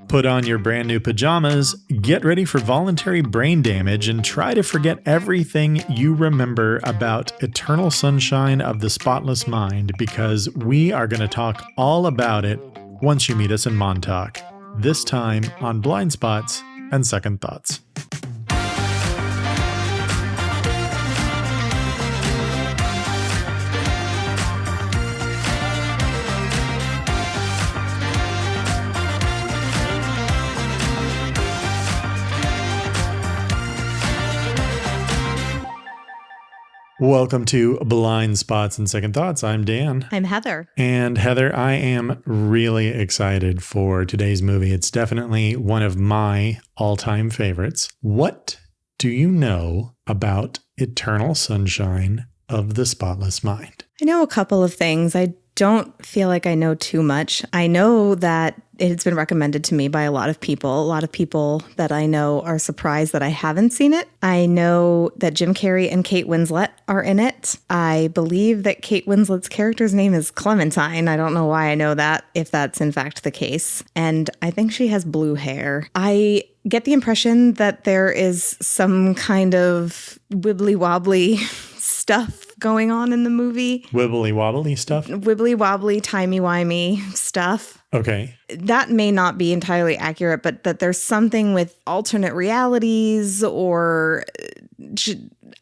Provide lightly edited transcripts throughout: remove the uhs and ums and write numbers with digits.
Put on your brand new pajamas, get ready for voluntary brain damage, and try to forget everything you remember about Eternal Sunshine of the Spotless Mind, because we are going to talk all about it once you meet us in Montauk. This time on Blind Spots and Second Thoughts. Welcome to Blind Spots and Second Thoughts. I'm Dan. I'm Heather. And Heather, I am really excited for today's movie. It's definitely one of my all-time favorites. What do you know about Eternal Sunshine of the Spotless Mind? I know a couple of things. I don't feel like I know too much. I know that it's been recommended to me by a lot of people. A lot of people that I know are surprised that I haven't seen it. I know that Jim Carrey and Kate Winslet are in it. I believe that Kate Winslet's character's name is Clementine. I don't know why I know that, if that's in fact the case. And I think she has blue hair. I get the impression that there is some kind of wibbly-wobbly stuff going on in the movie. Wibbly-wobbly stuff? Wibbly-wobbly, timey-wimey stuff. Okay. That may not be entirely accurate, but that there's something with alternate realities or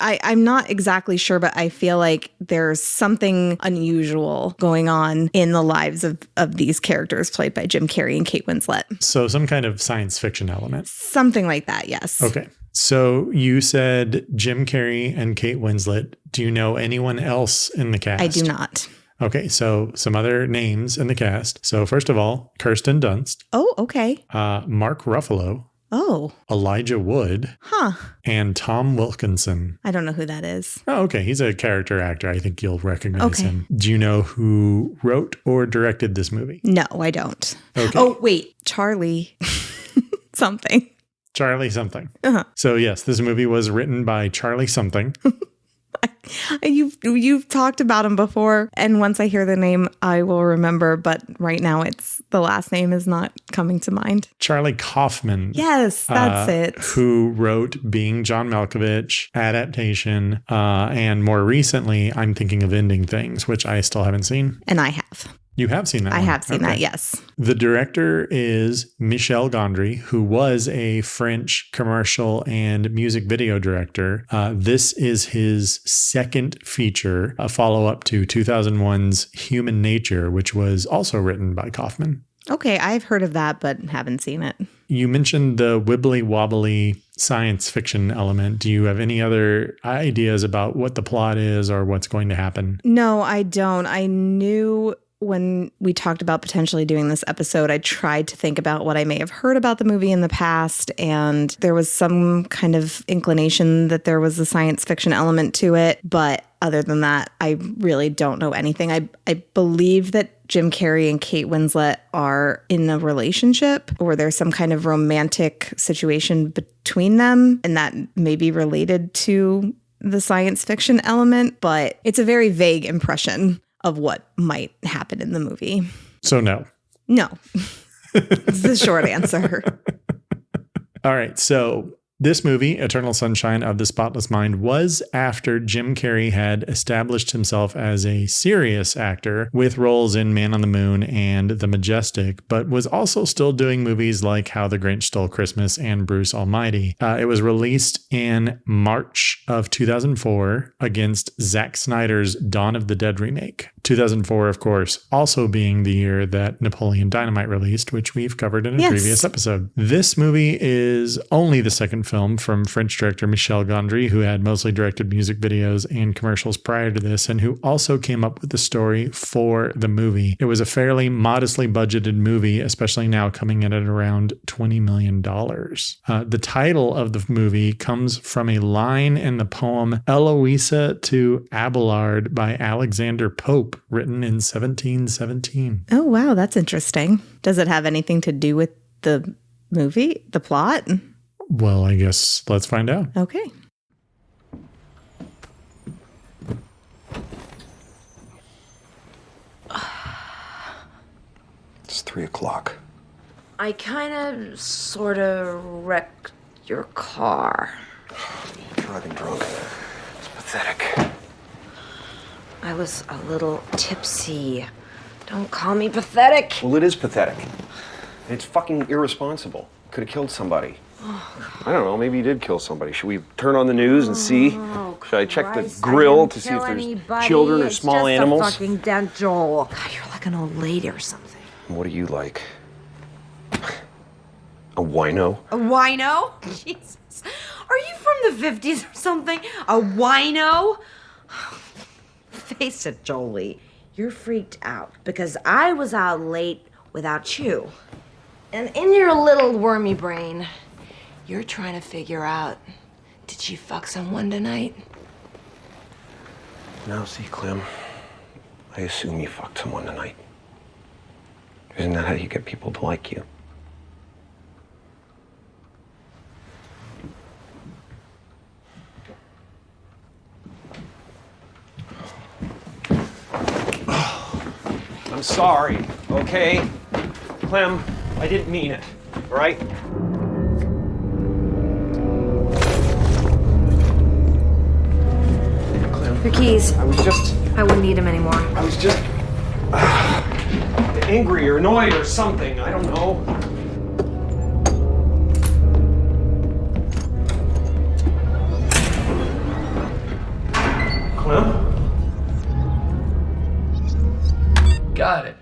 I'm not exactly sure, but I feel like there's something unusual going on in the lives of these characters played by Jim Carrey and Kate Winslet. So some kind of science fiction element. Something like that, yes. Okay. So you said Jim Carrey and Kate Winslet. Do you know anyone else in the cast? I do not. Okay, so some other names in the cast. So first of all, Kirsten Dunst. Oh, okay. Mark Ruffalo. Oh. Elijah Wood. Huh. And Tom Wilkinson. I don't know who that is. Oh, okay. He's a character actor. I think you'll recognize him. Do you know who wrote or directed this movie? No, I don't. Okay. Oh, wait. Charlie something. Charlie something. Uh-huh. So yes, this movie was written by Charlie something. You've talked about him before, and once I hear the name, I will remember. But right now, the last name is not coming to mind. Charlie Kaufmann. Yes, that's it. Who wrote Being John Malkovich, Adaptation, and more recently, I'm Thinking of Ending Things, which I still haven't seen. And I have. You have seen that I one? have seen that, yes. The director is Michael Gondry, who was a French commercial and music video director. This is his second feature, a follow-up to 2001's Human Nature, which was also written by Kaufman. Okay, I've heard of that, but haven't seen it. You mentioned the wibbly-wobbly science fiction element. Do you have any other ideas about what the plot is or what's going to happen? No, I don't. I knew when we talked about potentially doing this episode, I tried to think about what I may have heard about the movie in the past, and there was some kind of inclination that there was a science fiction element to it. But other than that, I really don't know anything. I believe that Jim Carrey and Kate Winslet are in a relationship, or there's some kind of romantic situation between them, and that may be related to the science fiction element, but it's a very vague impression of what might happen in the movie. So no. No. It's the short answer. All right. So this movie, Eternal Sunshine of the Spotless Mind, was after Jim Carrey had established himself as a serious actor with roles in Man on the Moon and The Majestic, but was also still doing movies like How the Grinch Stole Christmas and Bruce Almighty. It was released in March of 2004 against Zack Snyder's Dawn of the Dead remake. 2004, of course, also being the year that Napoleon Dynamite released, which we've covered in a previous episode. This movie is only the second film from French director Michael Gondry, who had mostly directed music videos and commercials prior to this, and who also came up with the story for the movie. It was a fairly modestly budgeted movie, especially now coming in at around $20 million. The title of the movie comes from a line in the poem Eloisa to Abelard by Alexander Pope, written in 1717. Oh, wow. That's interesting. Does it have anything to do with the movie, the plot? Well, I guess let's find out. Okay. It's 3 o'clock. I kind of, sort of wrecked your car. You're driving drunk. It's pathetic. I was a little tipsy. Don't call me pathetic. Well, it is pathetic. It's fucking irresponsible. Could have killed somebody. I don't know, maybe you did kill somebody. Should we turn on the news and see? Should I check the grill to see if there's children or small animals? It's just a fucking dental. God, you're like an old lady or something. What are you like? A wino? A wino? Jesus. Are you from the 50s or something? A wino? Face it, Jolie. You're freaked out because I was out late without you. And in your little wormy brain, you're trying to figure out, did she fuck someone tonight? Now, see, Clem, I assume you fucked someone tonight. Isn't that how you get people to like you? I'm sorry, okay? Clem, I didn't mean it, all right? Clem, Your keys. I wouldn't need them anymore. I was just angry or annoyed or something, I don't know. Clem? Got it.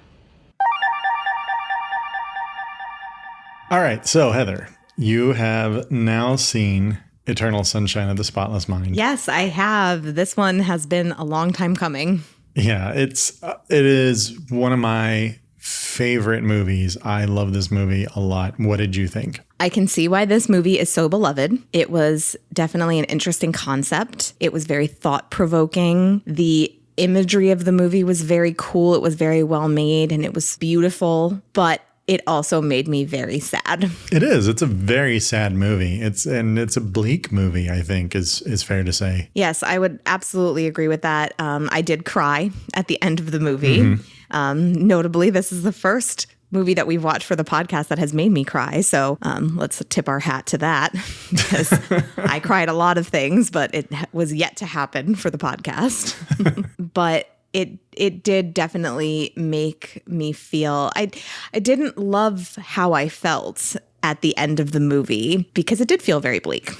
All right. So, Heather, you have now seen Eternal Sunshine of the Spotless Mind. Yes, I have. This one has been a long time coming. Yeah, it is one of my favorite movies. I love this movie a lot. What did you think? I can see why this movie is so beloved. It was definitely an interesting concept. It was very thought-provoking. The imagery of the movie was very cool. It was very well made and it was beautiful, but it also made me very sad. It is. It's a very sad movie. It's a bleak movie, I think is fair to say. Yes, I would absolutely agree with that. I did cry at the end of the movie. Mm-hmm. Notably, this is the first movie that we've watched for the podcast that has made me cry. So let's tip our hat to that because I cried a lot of things, but it was yet to happen for the podcast. But it did definitely make me feel, I didn't love how I felt at the end of the movie because it did feel very bleak.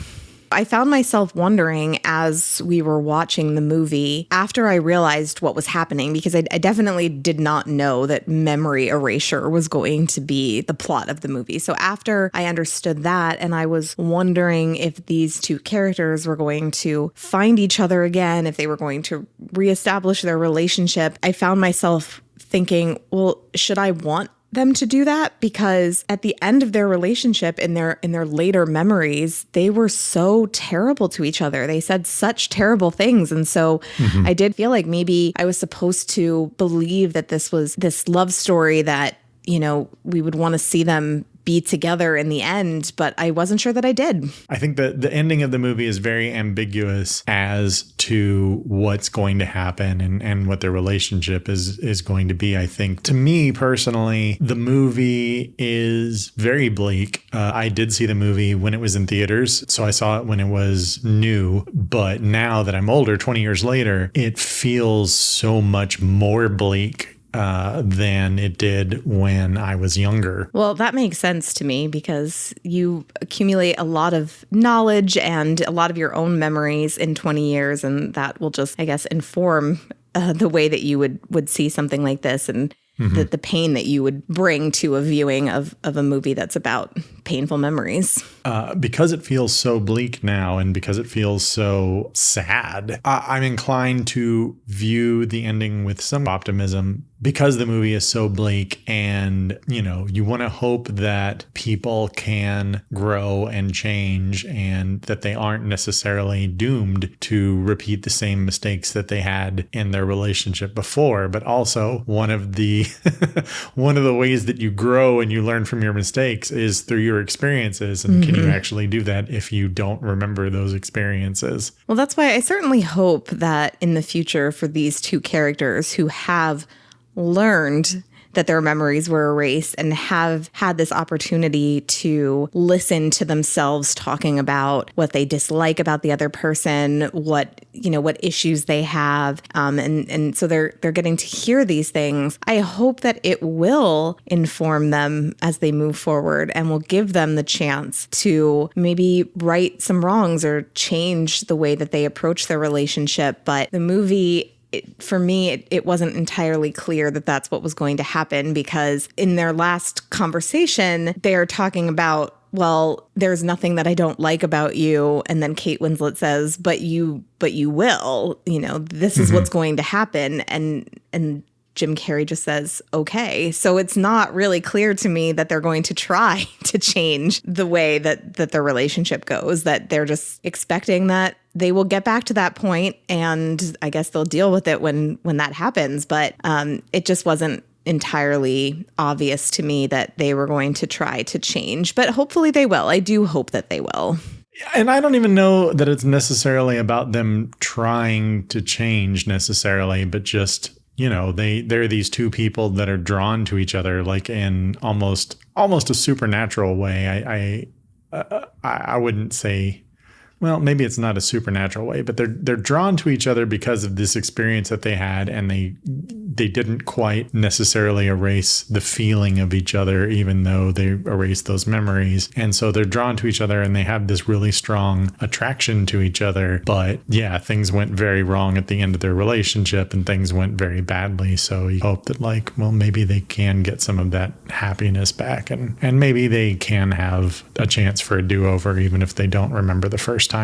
I found myself wondering as we were watching the movie after I realized what was happening, because I definitely did not know that memory erasure was going to be the plot of the movie. So after I understood that and I was wondering if these two characters were going to find each other again, if they were going to reestablish their relationship, I found myself thinking, well, should I want them to do that? Because at the end of their relationship, in their later memories, they were so terrible to each other. They said such terrible things. And so I did feel like maybe I was supposed to believe that this was this love story that, you know, we would want to see them be together in the end, but I wasn't sure that I did. I think that the ending of the movie is very ambiguous as to what's going to happen and what their relationship is going to be. I think to me personally, the movie is very bleak. I did see the movie when it was in theaters, so I saw it when it was new. But now that I'm older, 20 years later, it feels so much more bleak than it did when I was younger. Well, that makes sense to me because you accumulate a lot of knowledge and a lot of your own memories in 20 years, and that will just, I guess, inform the way that you would see something like this and the pain that you would bring to a viewing of a movie that's about painful memories. Because it feels so bleak now and because it feels so sad, I'm inclined to view the ending with some optimism because the movie is so bleak and, you know, you want to hope that people can grow and change and that they aren't necessarily doomed to repeat the same mistakes that they had in their relationship before. But also one of the ways that you grow and you learn from your mistakes is through your experiences. And can you actually do that if you don't remember those experiences? Well, that's why I certainly hope that in the future for these two characters who have learned that their memories were erased and have had this opportunity to listen to themselves talking about what they dislike about the other person, what issues they have. And so they're getting to hear these things. I hope that it will inform them as they move forward and will give them the chance to maybe right some wrongs or change the way that they approach their relationship. But the movie, for me, it wasn't entirely clear that that's what was going to happen, because in their last conversation, they're talking about, well, there's nothing that I don't like about you. And then Kate Winslet says, but you will, this is what's going to happen. And Jim Carrey just says, okay. So it's not really clear to me that they're going to try to change the way that their relationship goes, that they're just expecting that they will get back to that point, and I guess they'll deal with it when that happens. But it just wasn't entirely obvious to me that they were going to try to change. But hopefully they will. I do hope that they will. And I don't even know that it's necessarily about them trying to change necessarily, but just, they're these two people that are drawn to each other, like in almost a supernatural way. I wouldn't say, well, maybe it's not a supernatural way, but they're drawn to each other because of this experience that they had, and they didn't quite necessarily erase the feeling of each other, even though they erased those memories. And so they're drawn to each other, and they have this really strong attraction to each other. But yeah, things went very wrong at the end of their relationship, and things went very badly. So you hope that maybe they can get some of that happiness back, and maybe they can have a chance for a do-over, even if they don't remember the first time.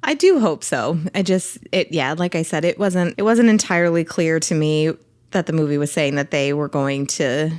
I do hope so. Like I said, it wasn't entirely clear to me that the movie was saying that they were going to,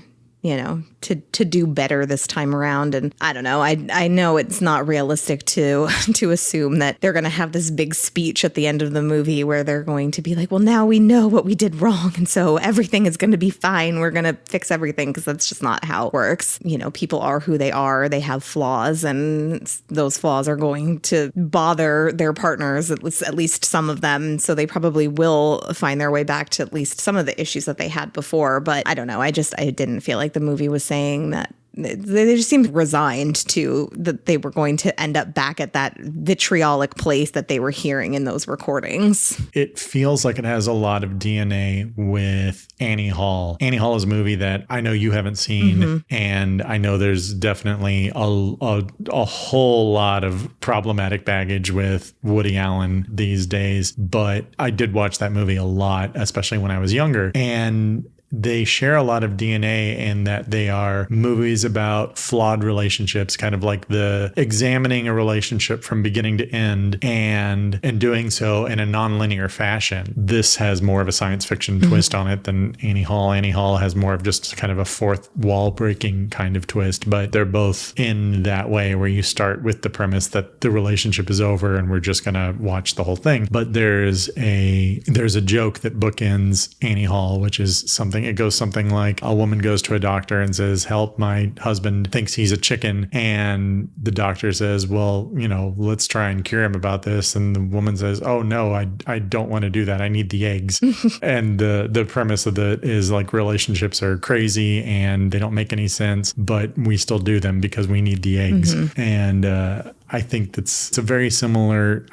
to do better this time around. And I don't know. I know it's not realistic to assume that they're going to have this big speech at the end of the movie where they're going to be like, well, now we know what we did wrong, and so everything is going to be fine. We're going to fix everything, because that's just not how it works. People are who they are. They have flaws, and those flaws are going to bother their partners, at least some of them. So they probably will find their way back to at least some of the issues that they had before. But I don't know. I didn't feel like the movie was saying that. They just seemed resigned to that they were going to end up back at that vitriolic place that they were hearing in those recordings. It feels like it has a lot of DNA with Annie Hall. Annie Hall is a movie that I know you haven't seen, and I know there's definitely a whole lot of problematic baggage with Woody Allen these days. But I did watch that movie a lot, especially when I was younger. And they share a lot of DNA in that they are movies about flawed relationships, kind of like the examining a relationship from beginning to end, and doing so in a non-linear fashion. This has more of a science fiction twist on it than Annie Hall. Annie Hall has more of just kind of a fourth wall breaking kind of twist, but they're both in that way where you start with the premise that the relationship is over and we're just going to watch the whole thing. But there's a joke that bookends Annie Hall, which is something. It goes something like, a woman goes to a doctor and says, help, my husband thinks he's a chicken. And the doctor says, well, let's try and cure him about this. And the woman says, oh no, I don't want to do that. I need the eggs. And the premise of it is like relationships are crazy and they don't make any sense, but we still do them because we need the eggs. And I think it's a very similar,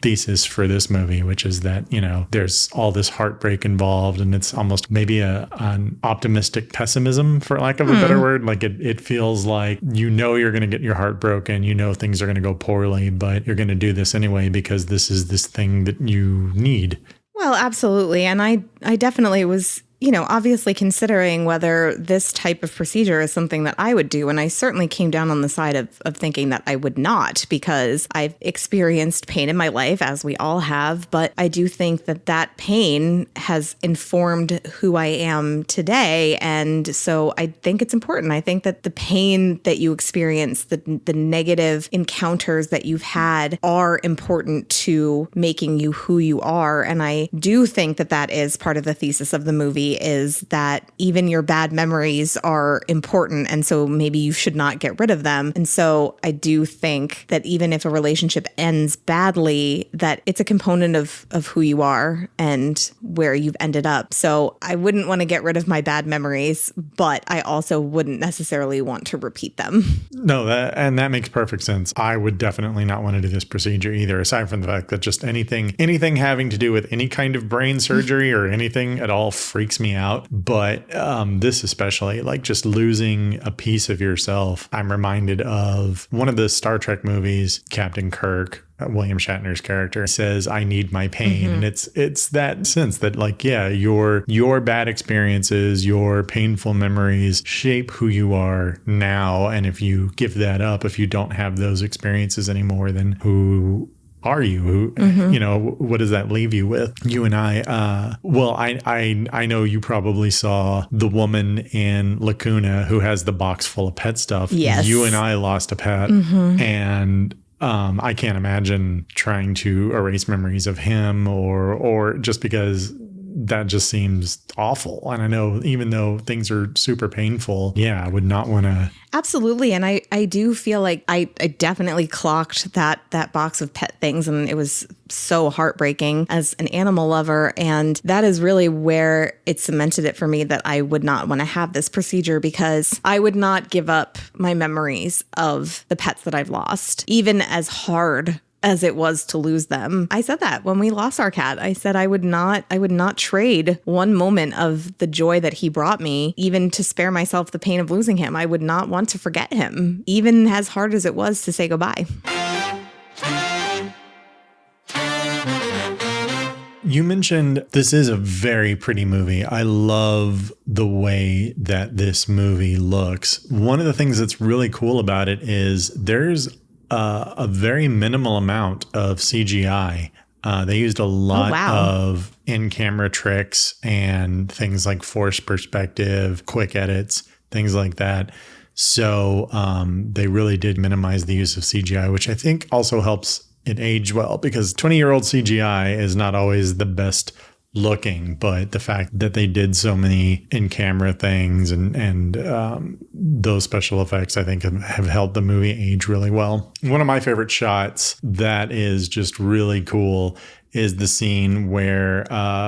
thesis for this movie, which is that, there's all this heartbreak involved, and it's almost maybe an optimistic pessimism, for lack of a better word. Like it feels like, you're going to get your heart broken, things are going to go poorly, but you're going to do this anyway because this is this thing that you need. Well, absolutely. And I definitely was, obviously considering whether this type of procedure is something that I would do. And I certainly came down on the side of thinking that I would not, because I've experienced pain in my life, as we all have. But I do think that pain has informed who I am today. And so I think it's important. I think that the pain that you experience, the negative encounters that you've had, are important to making you who you are. And I do think that is part of the thesis of the movie, is that even your bad memories are important, and so maybe you should not get rid of them. And so I do think that even if a relationship ends badly, that it's a component of who you are and where you've ended up. So I wouldn't want to get rid of my bad memories, but I also wouldn't necessarily want to repeat them. No, that makes perfect sense. I would definitely not want to do this procedure either, aside from the fact that just anything having to do with any kind of brain surgery or anything at all freaks me out. But this especially, like just losing a piece of yourself. I'm reminded of one of the Star Trek movies, Captain Kirk, William Shatner's character, says, "I need my pain." And it's that sense that, like, yeah, your bad experiences, your painful memories shape who you are now. And if you give that up, if you don't have those experiences anymore, then who are you? Who, what does that leave you with? You and I, I know you probably saw the woman in Lacuna who has the box full of pet stuff. Yes. You and I lost a pet, and I can't imagine trying to erase memories of him or just because that just seems awful. And I know even though things are super painful, I would not want to. Absolutely. And I do feel like I definitely clocked that box of pet things, and it was so heartbreaking as an animal lover. And that is really where it cemented it for me that I would not want to have this procedure, because I would not give up my memories of the pets that I've lost, even as hard as it was to lose them. I said that when we lost our cat. I said I would not trade one moment of the joy that he brought me, even to spare myself the pain of losing him. I would not want to forget him, even as hard as it was to say goodbye. You mentioned this is a very pretty movie. I love the way that this movie looks. One of the things that's really cool about it is there's a very minimal amount of CGI. They used a lot of in-camera tricks and things like forced perspective, quick edits, things like that. So they really did minimize the use of CGI, which I think also helps it age well, because 20-year-old CGI is not always the best looking, but the fact that they did so many in-camera things and those special effects, I think have helped the movie age really well. One of my favorite shots that is just really cool is the scene where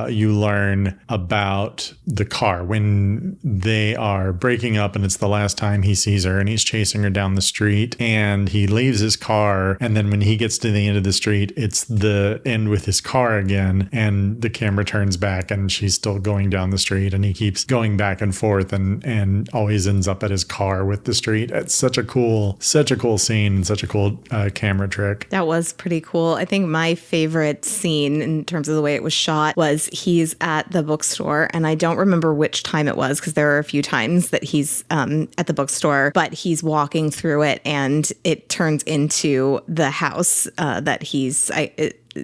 you learn about the car when they are breaking up and it's the last time he sees her, and he's chasing her down the street and he leaves his car. And then when he gets to the end of the street, it's the end with his car again. And the camera turns back and she's still going down the street, and he keeps going back and forth and always ends up at his car with the street. It's such a cool scene and such a cool camera trick. That was pretty cool. I think my favorite scene in terms of the way it was shot was he's at the bookstore, and I don't remember which time it was because there are a few times that he's at the bookstore, but he's walking through it and it turns into the house that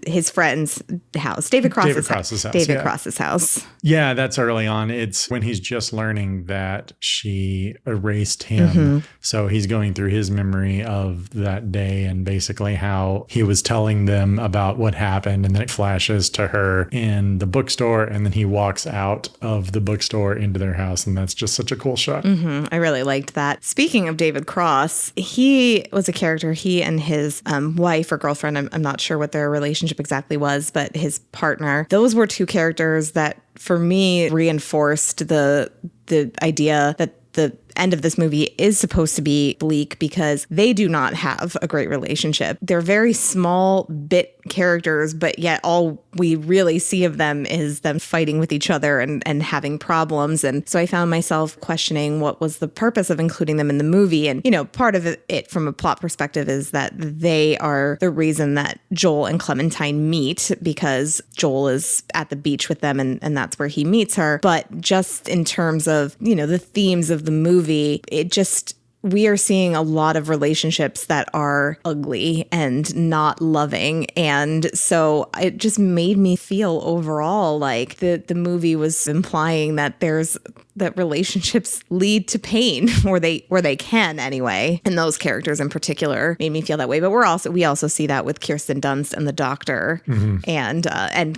his friend's house, David Cross's house. Yeah, that's early on. It's when he's just learning that she erased him. So he's going through his memory of that day and basically how he was telling them about what happened. And then it flashes to her in the bookstore, and then he walks out of the bookstore into their house. And that's just such a cool shot. I really liked that. Speaking of David Cross, he was a character, he and his wife or girlfriend, I'm not sure what their relationship exactly was, but his partner, those were two characters that for me reinforced the idea that the end of this movie is supposed to be bleak, because they do not have a great relationship. They're very small bit characters, but yet all we really see of them is them fighting with each other and having problems. And so I found myself questioning what was the purpose of including them in the movie. And, part of it from a plot perspective is that they are the reason that Joel and Clementine meet, because Joel is at the beach with them and that's where he meets her. But just in terms of, the themes of the movie, we are seeing a lot of relationships that are ugly and not loving. And so it just made me feel overall like the movie was implying that there's that relationships lead to pain, or they can anyway. And those characters in particular made me feel that way. But we also see that with Kirsten Dunst and the doctor, and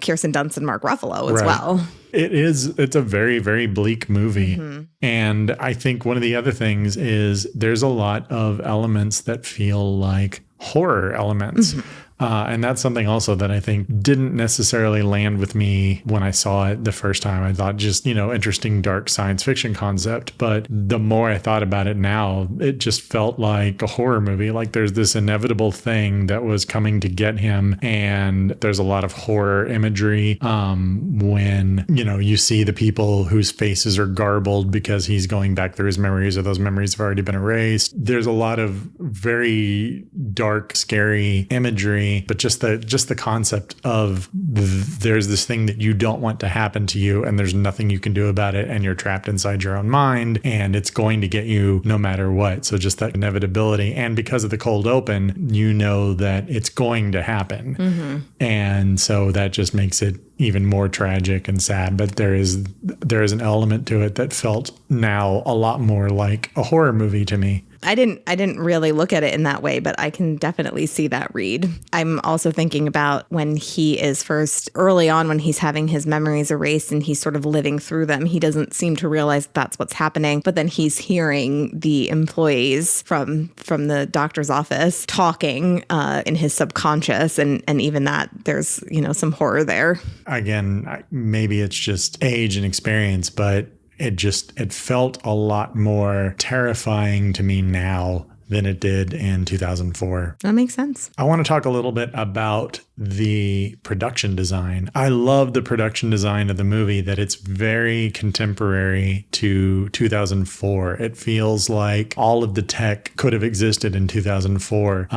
Kirsten Dunst and Mark Ruffalo as well. It's a very, very bleak movie. And I think one of the other things is there's a lot of elements that feel like horror elements. And that's something also that I think didn't necessarily land with me when I saw it the first time. I thought just, interesting dark science fiction concept. But the more I thought about it now, it just felt like a horror movie. Like there's this inevitable thing that was coming to get him. And there's a lot of horror imagery when, you see the people whose faces are garbled because he's going back through his memories, or those memories have already been erased. There's a lot of very dark, scary imagery. But just the concept of there's this thing that you don't want to happen to you, and there's nothing you can do about it, and you're trapped inside your own mind, and it's going to get you no matter what. So just that inevitability. And because of the cold open, you know that it's going to happen. And so that just makes it even more tragic and sad. But there is an element to it that felt now a lot more like a horror movie to me. I didn't really look at it in that way, but I can definitely see that read. I'm also thinking about when he is first early on, when he's having his memories erased and he's sort of living through them. He doesn't seem to realize that's what's happening, but then he's hearing the employees from the doctor's office talking in his subconscious, and even that there's some horror there. Again, maybe it's just age and experience, but it felt a lot more terrifying to me now than it did in 2004. That makes sense. I want to talk a little bit about the production design. I love the production design of the movie, that it's very contemporary to 2004. It feels like all of the tech could have existed in 2004. The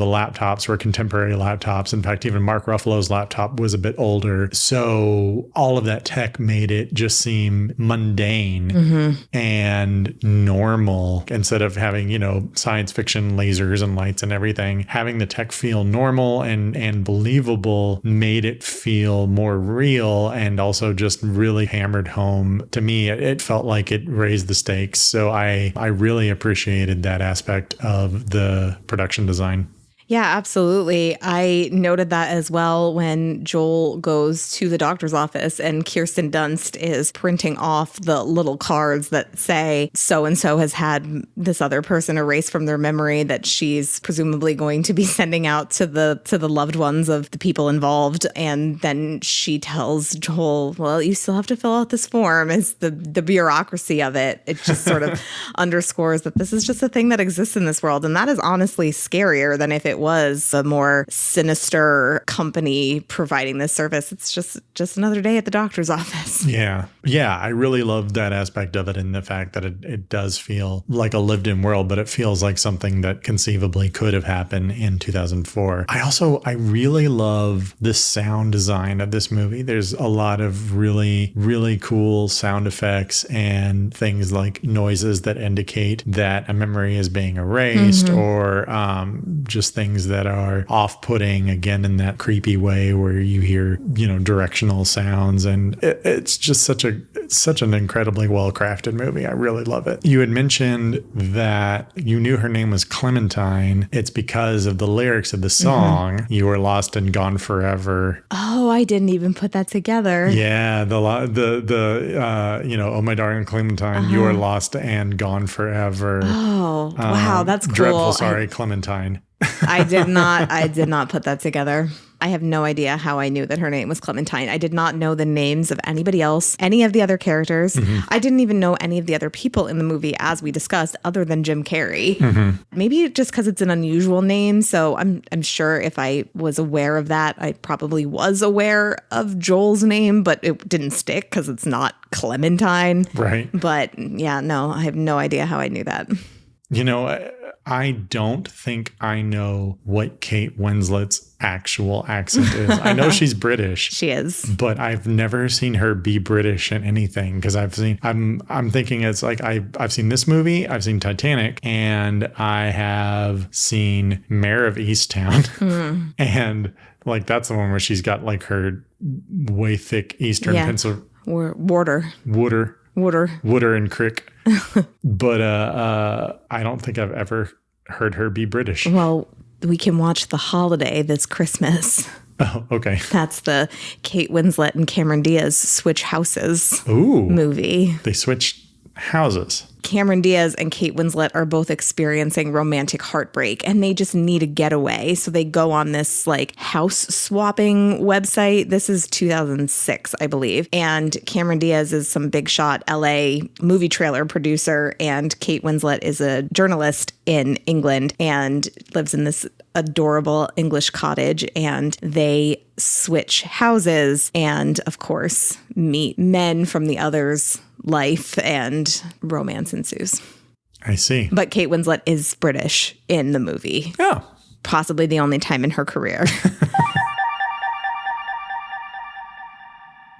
laptops were contemporary laptops. In fact, even Mark Ruffalo's laptop was a bit older. So all of that tech made it just seem mundane and normal, instead of having, science fiction lasers and lights and everything. Having the tech feel normal and believable made it feel more real, and also just really hammered home. To me, it felt like it raised the stakes. So I really appreciated that aspect of the production design. Yeah, absolutely. I noted that as well when Joel goes to the doctor's office and Kirsten Dunst is printing off the little cards that say so-and-so has had this other person erased from their memory that she's presumably going to be sending out to the loved ones of the people involved. And then she tells Joel, well, you still have to fill out this form. It's the bureaucracy of it. It just sort of underscores that this is just a thing that exists in this world. And that is honestly scarier than if it was a more sinister company providing this service. It's just another day at the doctor's office. Yeah. I really love that aspect of it, and the fact that it does feel like a lived-in world, but it feels like something that conceivably could have happened in 2004. I really love the sound design of this movie. There's a lot of really, really cool sound effects and things like noises that indicate that a memory is being erased, or just things that are off-putting, again, in that creepy way where you hear, directional sounds. And it's just such an incredibly well-crafted movie. I really love it. You had mentioned that you knew her name was Clementine. It's because of the lyrics of the song, You Were Lost and Gone Forever. Oh, I didn't even put that together. Yeah, oh my darling Clementine, you are lost and gone forever. Oh, wow, that's cool. Dreadful sorry, Clementine. I did not put that together. I have no idea how I knew that her name was Clementine. I did not know the names of anybody else, any of the other characters. I didn't even know any of the other people in the movie, as we discussed, other than Jim Carrey. Maybe just because it's an unusual name. So I'm sure if I was aware of that, I probably was aware of Joel's name, but it didn't stick because it's not Clementine. Right. But yeah, no, I have no idea how I knew that. I don't think I know what Kate Winslet's actual accent is. I know she's British. She is. But I've never seen her be British in anything, because I'm thinking it's like I've seen this movie, I've seen Titanic, and I have seen Mayor of Easttown. And like that's the one where she's got like her way thick Eastern pencil. Water. Wooder and Crick. But I don't think I've ever heard her be British. Well, we can watch The Holiday this Christmas. Oh, okay. That's the Kate Winslet and Cameron Diaz switch houses movie. They switched houses. Cameron Diaz and Kate Winslet are both experiencing romantic heartbreak and they just need a getaway. So they go on this like house swapping website. This is 2006, I believe. And Cameron Diaz is some big shot LA movie trailer producer. And Kate Winslet is a journalist in England and lives in this adorable English cottage. And they switch houses and, of course, meet men from the other's life and romance ensues. I see. But Kate Winslet is British in the movie. Oh. Possibly the only time in her career.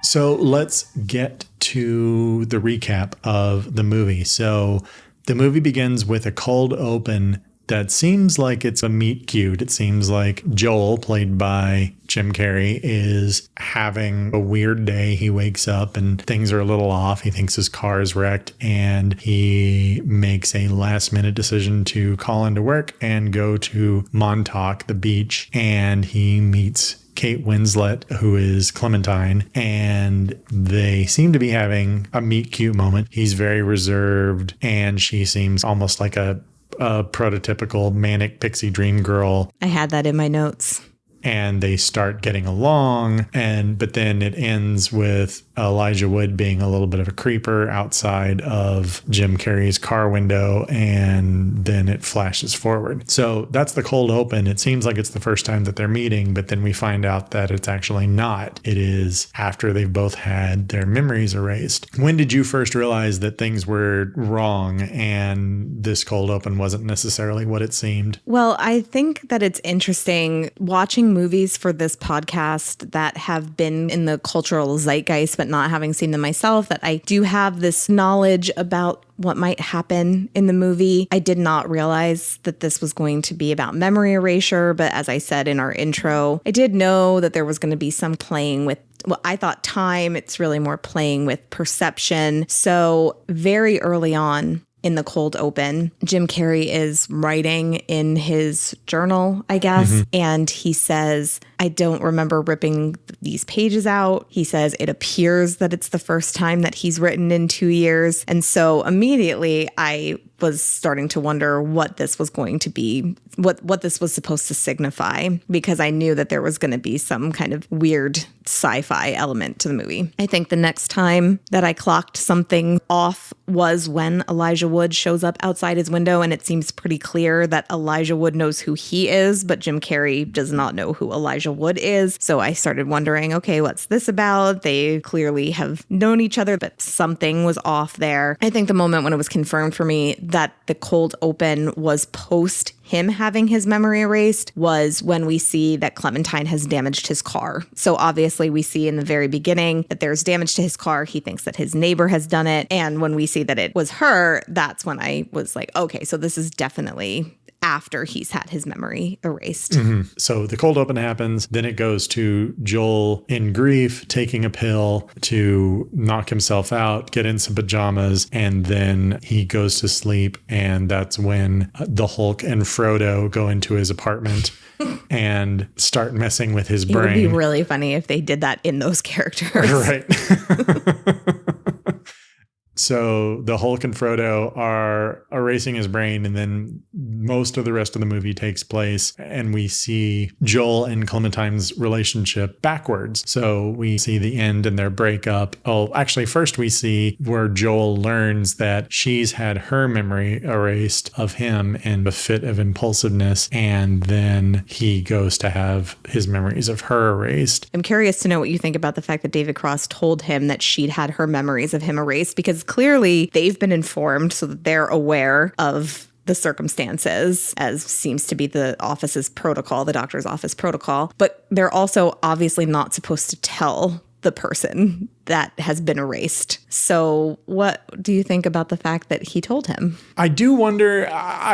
So let's get to the recap of the movie. So the movie begins with a cold open that seems like it's a meet cute. It seems like Joel, played by Jim Carrey, is having a weird day. He wakes up and things are a little off. He thinks his car is wrecked and he makes a last minute decision to call into work and go to Montauk, the beach, and he meets Kate Winslet, who is Clementine, and they seem to be having a meet cute moment. He's very reserved and she seems almost like a prototypical manic pixie dream girl. I had that in my notes. And they start getting along, but then it ends with Elijah Wood being a little bit of a creeper outside of Jim Carrey's car window, and then it flashes forward. So that's the cold open. It seems like it's the first time that they're meeting, but then we find out that it's actually not. It is after they've both had their memories erased. When did you first realize that things were wrong and this cold open wasn't necessarily what it seemed? Well, I think that it's interesting watching movies for this podcast that have been in the cultural zeitgeist, but not having seen them myself, that I do have this knowledge about what might happen in the movie. I did not realize that this was going to be about memory erasure, but as I said in our intro, I did know that there was going to be some playing with, well, I thought time. It's really more playing with perception. So very early on in the cold open, Jim Carrey is writing in his journal, I guess, and he says, I don't remember ripping these pages out. He says it appears that it's the first time that he's written in 2 years. And so immediately I was starting to wonder what this was going to be, what this was supposed to signify, because I knew that there was going to be some kind of weird sci-fi element to the movie. I think the next time that I clocked something off was when Elijah Wood shows up outside his window, and it seems pretty clear that Elijah Wood knows who he is, but Jim Carrey does not know who Elijah Wood is. So I started wondering, okay, what's this about? They clearly have known each other, but something was off there. I think the moment when it was confirmed for me that the cold open was post him having his memory erased was when we see that Clementine has damaged his car. So obviously we see in the very beginning that there's damage to his car. He thinks that his neighbor has done it. And when we see that it was her, that's when I was like, okay, so this is definitely after he's had his memory erased. So the cold open happens. Then it goes to Joel in grief, taking a pill to knock himself out, get in some pajamas, and then he goes to sleep. And that's when the Hulk and Frodo go into his apartment and start messing with his brain. It would be really funny if they did that in those characters. Right. So the Hulk and Frodo are erasing his brain, and then most of the rest of the movie takes place, and we see Joel and Clementine's relationship backwards. So we see the end and their breakup. Oh, actually, first we see where Joel learns that she's had her memory erased of him in a fit of impulsiveness, and then he goes to have his memories of her erased. I'm curious to know what you think about the fact that David Cross told him that she'd had her memories of him erased, because clearly they've been informed so that they're aware of the circumstances, as seems to be the office's protocol, the doctor's office protocol. But they're also obviously not supposed to tell the person that has been erased. So what do you think about the fact that he told him? I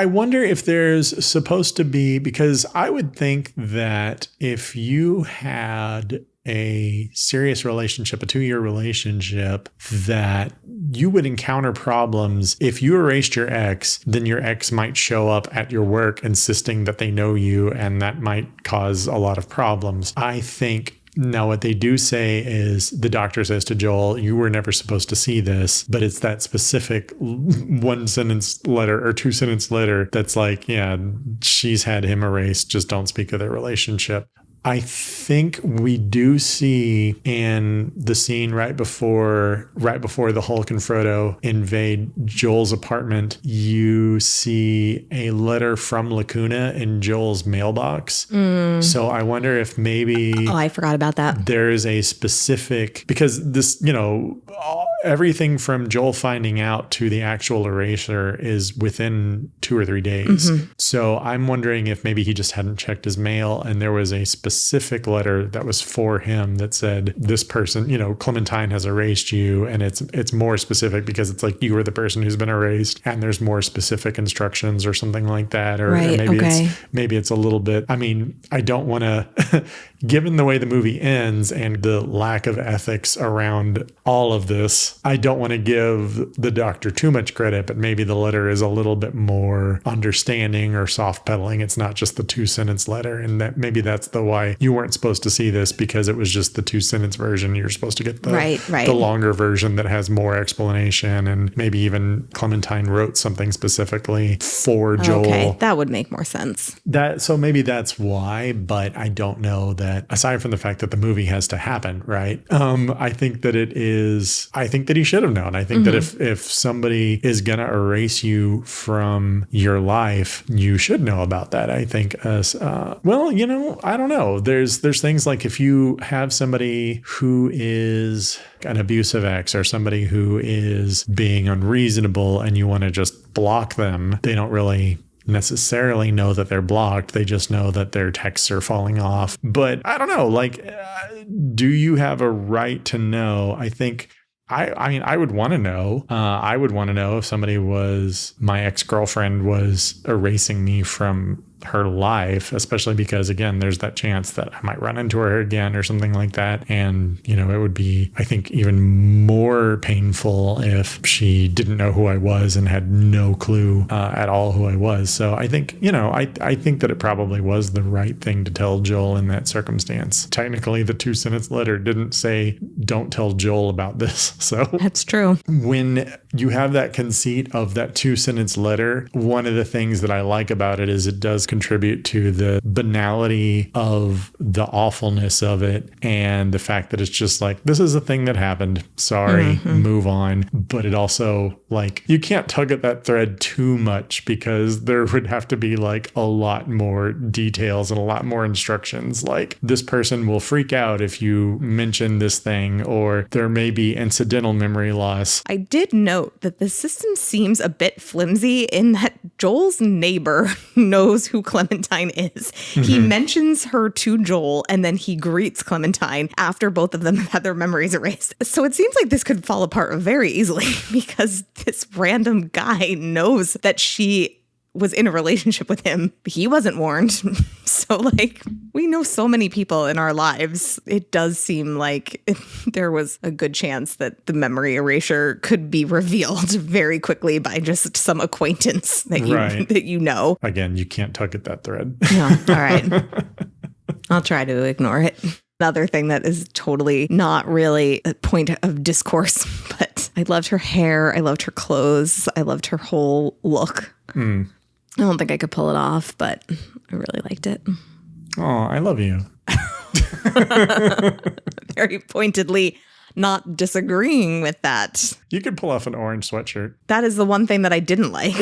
wonder if there's supposed to be, because I would think that if you had a serious relationship, a 2-year relationship, that you would encounter problems. If you erased your ex, then your ex might show up at your work insisting that they know you, and that might cause a lot of problems. I think now, what they do say is the doctor says to Joel, you were never supposed to see this, but it's that specific 1-sentence letter or 2-sentence letter that's like, yeah, she's had him erased. Just don't speak of their relationship. I think we do see in the scene right before the Hulk and Frodo invade Joel's apartment, you see a letter from Lacuna in Joel's mailbox. So I wonder if maybe... Oh, I forgot about that. There is a specific... Because this, everything from Joel finding out to the actual erasure is within 2 or 3 days. So I'm wondering if maybe he just hadn't checked his mail and there was a specific letter that was for him that said, this person, Clementine has erased you. And it's more specific because it's like you were the person who's been erased and there's more specific instructions or something like that. Or, right, maybe it's a little bit, I don't want to, given the way the movie ends and the lack of ethics around all of this, I don't want to give the doctor too much credit, but maybe the letter is a little bit more understanding or soft pedaling. It's not just the 2-sentence letter, and that maybe that's the why you weren't supposed to see this, because it was just the 2-sentence version. You're supposed to get the longer version that has more explanation, and maybe even Clementine wrote something specifically for Joel. Okay, that would make more sense. So maybe that's why, but I don't know that, aside from the fact that the movie has to happen, right? I think that he should have known. I think that if somebody is going to erase you from your life, you should know about that. I think I don't know. There's things like if you have somebody who is an abusive ex or somebody who is being unreasonable and you want to just block them, they don't really necessarily know that they're blocked. They just know that their texts are falling off. But I don't know, do you have a right to know? I think I would want to know. I would want to know if my ex-girlfriend was erasing me from her life, especially because, again, there's that chance that I might run into her again or something like that. And, it would be, I think, even more painful if she didn't know who I was and had no clue at all who I was. So I think, I think that it probably was the right thing to tell Joel in that circumstance. Technically, the 2-sentence letter didn't say, don't tell Joel about this. So that's true. When you have that conceit of that 2-sentence letter, one of the things that I like about it is it does contribute to the banality of the awfulness of it and the fact that it's just like, this is a thing that happened. Sorry, move on. But it also, you can't tug at that thread too much because there would have to be a lot more details and a lot more instructions. Like, this person will freak out if you mention this thing, or there may be incidental memory loss. I did note that the system seems a bit flimsy in that Joel's neighbor knows who Clementine is. He mentions her to Joel, and then he greets Clementine after both of them have had their memories erased. So it seems like this could fall apart very easily because this random guy knows that she was in a relationship with him. He wasn't warned. So we know so many people in our lives. It does seem like there was a good chance that the memory erasure could be revealed very quickly by just some acquaintance that you know. Again, you can't tug at that thread. No. All right. I'll try to ignore it. Another thing that is totally not really a point of discourse, but I loved her hair. I loved her clothes. I loved her whole look. I don't think I could pull it off, but I really liked it. Oh, I love you. Very pointedly not disagreeing with that. You could pull off an orange sweatshirt. That is the one thing that I didn't like.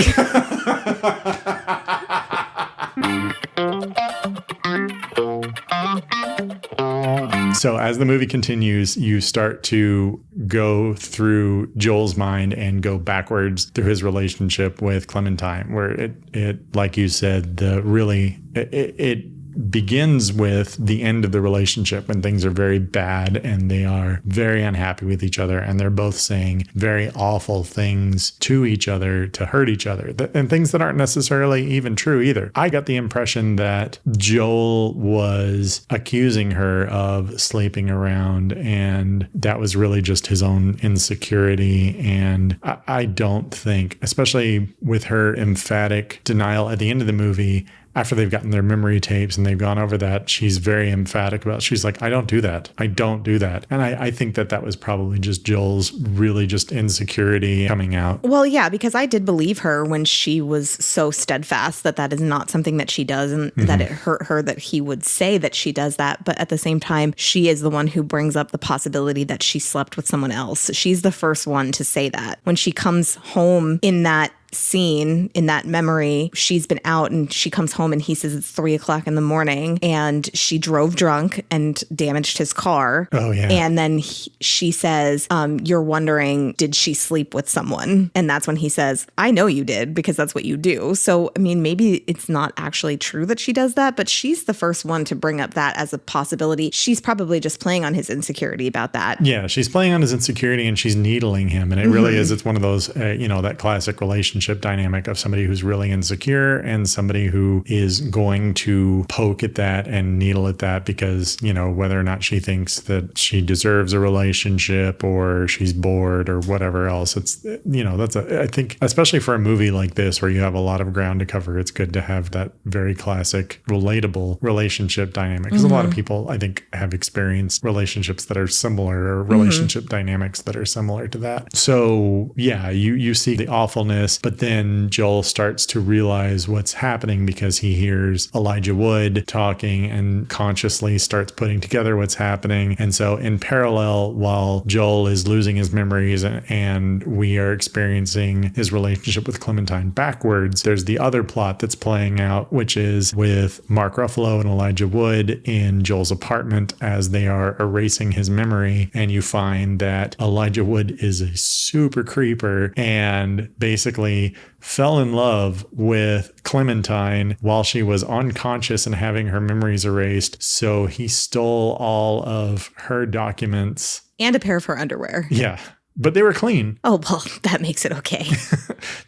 So as the movie continues, you start to go through Joel's mind and go backwards through his relationship with Clementine, where it like you said, it begins with the end of the relationship when things are very bad and they are very unhappy with each other and they're both saying very awful things to each other to hurt each other, and things that aren't necessarily even true either. I got the impression that Joel was accusing her of sleeping around, and that was really just his own insecurity. And I don't think, especially with her emphatic denial at the end of the movie, after they've gotten their memory tapes and they've gone over that, she's very emphatic about, she's like, I don't do that. I don't do that. And I think that was probably just Joel's really just insecurity coming out. Well, yeah, because I did believe her when she was so steadfast that is not something that she does, and that it hurt her that he would say that she does that. But at the same time, she is the one who brings up the possibility that she slept with someone else. She's the first one to say that. When she comes home in that scene, in that memory, she's been out and she comes home and he says it's 3:00 in the morning and she drove drunk and damaged his car. Oh, yeah. And then she says, you're wondering, did she sleep with someone? And that's when he says, I know you did, because that's what you do. So, I mean, maybe it's not actually true that she does that, but she's the first one to bring up that as a possibility. She's probably just playing on his insecurity about that. Yeah, she's playing on his insecurity and she's needling him. And it really is, it's one of those, that classic relationship dynamic of somebody who's really insecure and somebody who is going to poke at that and needle at that because, whether or not she thinks that she deserves a relationship or she's bored or whatever else. It's, I think, especially for a movie like this where you have a lot of ground to cover, it's good to have that very classic, relatable relationship dynamic. Because a lot of people, I think, have experienced relationships that are similar or relationship dynamics that are similar to that. So, yeah, you see the awfulness, but then Joel starts to realize what's happening because he hears Elijah Wood talking and consciously starts putting together what's happening. And so in parallel, while Joel is losing his memories and we are experiencing his relationship with Clementine backwards, there's the other plot that's playing out, which is with Mark Ruffalo and Elijah Wood in Joel's apartment as they are erasing his memory. And you find that Elijah Wood is a super creeper and basically fell in love with Clementine while she was unconscious and having her memories erased. So he stole all of her documents. And a pair of her underwear. Yeah. But they were clean. Oh, well, that makes it okay.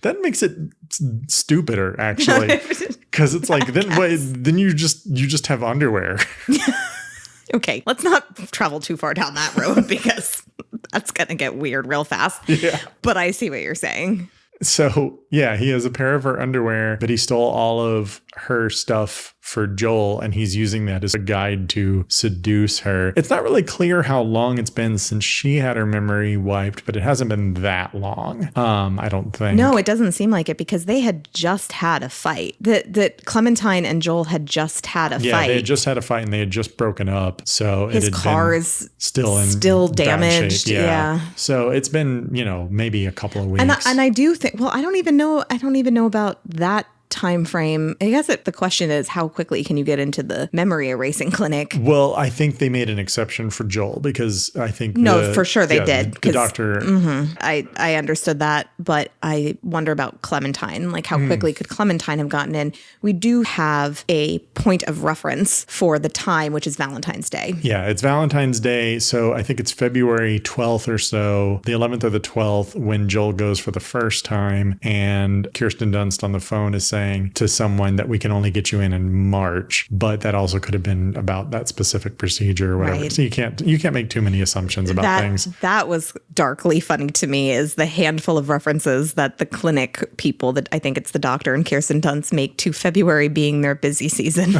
That makes it stupider, actually. Because it's like, then you just have underwear. Okay, let's not travel too far down that road because that's going to get weird real fast. Yeah. But I see what you're saying. So, yeah, he has a pair of her underwear, but he stole all of her stuff for Joel, and he's using that as a guide to seduce her. It's not really clear how long it's been since she had her memory wiped, but it hasn't been that long, I don't think. No, it doesn't seem like it because they had just had a fight. That Clementine and Joel had just had a fight. Yeah, they had just had a fight and they had just broken up. So his car is still damaged. Yeah. So it's been, maybe a couple of weeks. And I do think, I don't even know about that time frame. I guess the question is, how quickly can you get into the memory erasing clinic? Well, I think they made an exception for Joel because I think for sure they did. The doctor. I understood that, but I wonder about Clementine. Like, how quickly could Clementine have gotten in? We do have a point of reference for the time, which is Valentine's Day. Yeah, it's Valentine's Day. So I think it's February 12th or so, the 11th or the 12th, when Joel goes for the first time, and Kirsten Dunst on the phone is saying to someone that we can only get you in March, but that also could have been about that specific procedure or whatever. Right. So you can't make too many assumptions about things. That was darkly funny to me, is the handful of references that the clinic people, that I think it's the doctor and Kirsten Dunst, make to February being their busy season.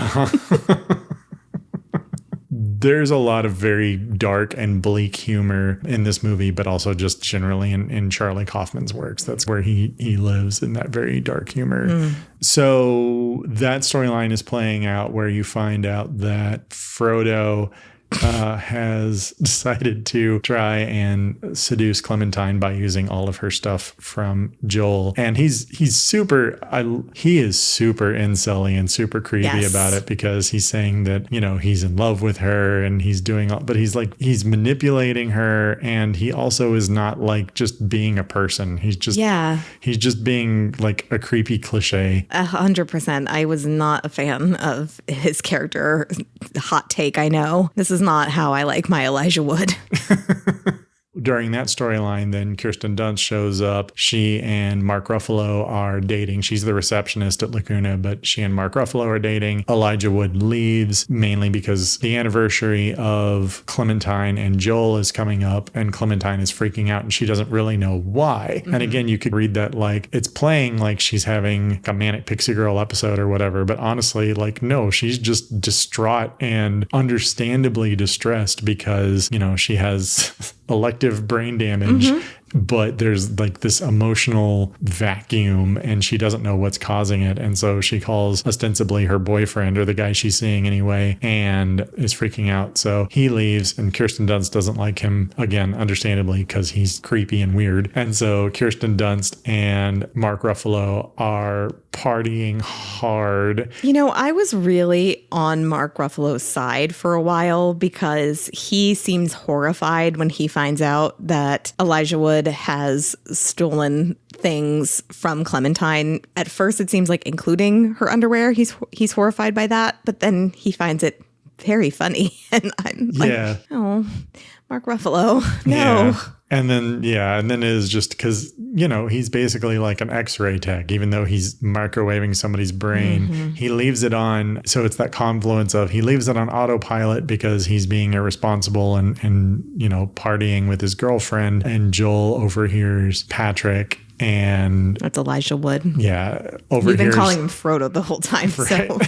There's a lot of very dark and bleak humor in this movie, but also just generally in Charlie Kaufmann's works. That's where he lives, in that very dark humor. So that storyline is playing out where you find out that Frodo has decided to try and seduce Clementine by using all of her stuff from Joel. And he is super incel-y and super creepy about it, because he's saying that, he's in love with her and he's doing all, but he's manipulating her, and he also is not like just being a person. He's just being like a creepy cliche. 100%. I was not a fan of his character. Hot take, I know. This is not how I like my Elijah Wood. During that storyline, then Kirsten Dunst shows up. She and Mark Ruffalo are dating. She's the receptionist at Lacuna, but she and Mark Ruffalo are dating. Elijah Wood leaves, mainly because the anniversary of Clementine and Joel is coming up, and Clementine is freaking out and she doesn't really know why. Mm-hmm. And again, you could read that like it's playing like she's having a manic pixie girl episode or whatever, but honestly, like, no, she's just distraught and understandably distressed because, she has elective brain damage, but there's like this emotional vacuum and she doesn't know what's causing it. And so she calls ostensibly her boyfriend, or the guy she's seeing anyway, and is freaking out. So he leaves, and Kirsten Dunst doesn't like him, again, understandably, because he's creepy and weird. And so Kirsten Dunst and Mark Ruffalo are partying hard. I was really on Mark Ruffalo's side for a while, because he seems horrified when he finds out that Elijah Wood has stolen things from Clementine. At first, it seems like including her underwear. He's horrified by that, but then he finds it very funny. And I'm like, oh, Mark Ruffalo, no. Yeah. And then it is just because, he's basically like an X-ray tech, even though he's microwaving somebody's brain. Mm-hmm. He leaves it on. So it's that confluence of he leaves it on autopilot because he's being irresponsible and partying with his girlfriend. And Joel overhears Patrick. And that's Elijah Wood. Yeah. We've been calling him Frodo the whole time, right. So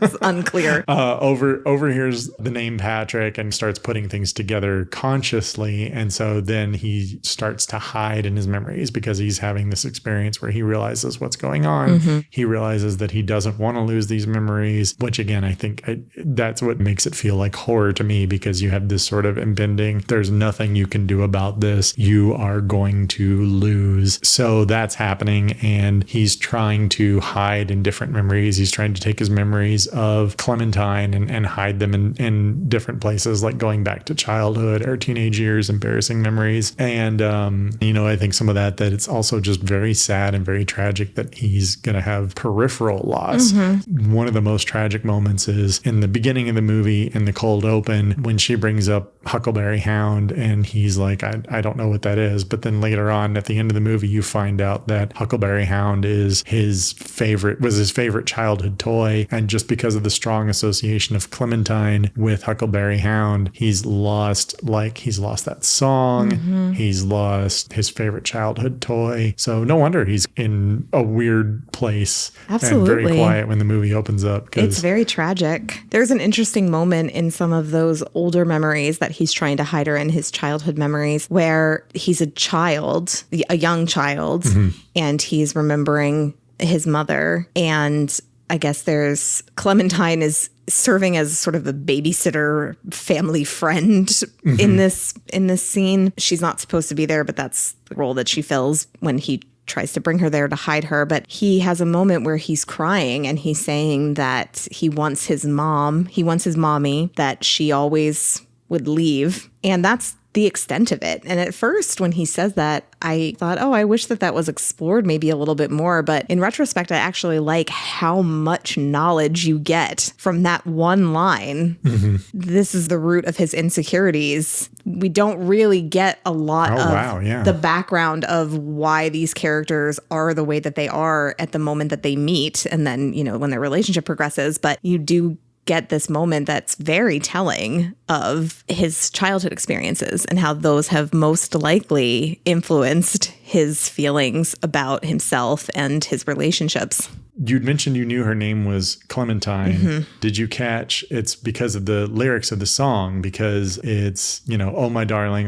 it's unclear. Overhears the name Patrick and starts putting things together consciously. And so then he starts to hide in his memories because he's having this experience where he realizes what's going on. Mm-hmm. He realizes that he doesn't want to lose these memories, which again, I think that's what makes it feel like horror to me, because you have this sort of impending, there's nothing you can do about this. You are going to lose. So that's happening, and he's trying to hide in different memories. He's trying to take his memories of Clementine and hide them in different places, like going back to childhood or teenage years, embarrassing memories. And, I think some of that it's also just very sad and very tragic that he's going to have peripheral loss. Mm-hmm. One of the most tragic moments is in the beginning of the movie, in the cold open, when she brings up Huckleberry Hound, and he's like, I don't know what that is. But then later on at the end of the movie, you find out that Huckleberry Hound is his favorite childhood toy. And just because of the strong association of Clementine with Huckleberry Hound, he's lost that song. Mm-hmm. He's lost his favorite childhood toy. So no wonder he's in a weird place. Absolutely. And very quiet when the movie opens up. It's very tragic. There's an interesting moment in some of those older memories that he's trying to hide, or in his childhood memories, where he's a young child, mm-hmm. and he's remembering his mother. And I guess there's Clementine is serving as sort of a babysitter family friend, mm-hmm. in this scene. She's not supposed to be there, but that's the role that she fills when he tries to bring her there to hide her. But he has a moment where he's crying and he's saying that he wants his mommy, that she always would leave. And that's the extent of it. And at first, when he says that, I thought, I wish that was explored maybe a little bit more. But in retrospect, I actually like how much knowledge you get from that one line. Mm-hmm. This is the root of his insecurities. We don't really get a lot of the background of why these characters are the way that they are at the moment that they meet. And then, when their relationship progresses. But you do get this moment that's very telling of his childhood experiences and how those have most likely influenced his feelings about himself and his relationships. You'd mentioned you knew her name was Clementine. Mm-hmm. Did you catch it's because of the lyrics of the song? Because it's, oh my darling,